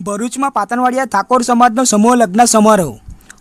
ભરૂચમાં પાતનવાડિયા ઠાકોર સમાજનો સમૂહ લગ્ન સમારોહ.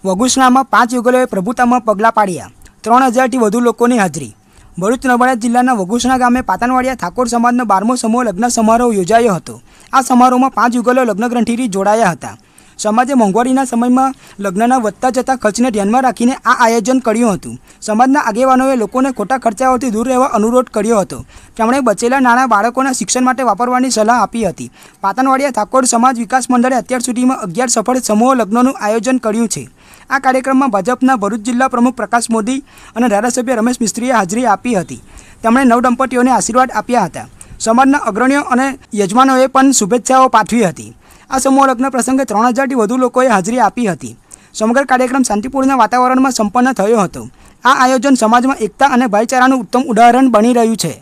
વગુસણામાં 5 યુગલોએ પ્રભુતામાં પગલાં પાડ્યા. 3000થી વધુ લોકોની હાજરી. ભરૂચ નર્મદા જિલ્લાના વગુસણા ગામે પાતનવાડિયા ઠાકોર સમાજનો 12મો સમૂહ લગ્ન સમારોહ યોજાયો હતો. આ સમારોહમાં 5 યુગલો લગ્નગ્રંથિથી જોડાયા હતા. સમાજે મોંઘવારીના સમયમાં લગ્નના વધતા જતા ખર્ચને ધ્યાનમાં રાખીને આ આયોજન કર્યું હતું. સમાજના આગેવાનોએ લોકોને ખોટા ખર્ચાઓથી દૂર રહેવા અનુરોધ કર્યો હતો. તેમણે બચેલા નાણાં બાળકોના શિક્ષણ માટે વાપરવાની સલાહ આપી હતી. પાતનવાડિયા ઠાકોર સમાજ વિકાસ મંડળે અત્યાર સુધીમાં 11 સફળ સમૂહ લગ્નોનું આયોજન કર્યું છે. આ કાર્યક્રમમાં ભાજપના ભરૂચ જિલ્લા પ્રમુખ પ્રકાશ મોદી અને ધારાસભ્ય રમેશ મિસ્ત્રીએ હાજરી આપી હતી. તેમણે નવદંપતીઓને આશીર્વાદ આપ્યા હતા. સમાજના અગ્રણીઓ અને યજમાનોએ પણ શુભેચ્છાઓ પાઠવી હતી. આ સમૂહ લગ્ન પ્રસંગે 3000થી વધુ લોકોએ હાજરી આપી હતી. સમગ્ર કાર્યક્રમ શાંતિપૂર્ણ વાતાવરણમાં સંપન્ન થયો હતો. આ આયોજન સમાજમાં એકતા અને ભાઈચારાનું ઉત્તમ ઉદાહરણ બની રહ્યું છે.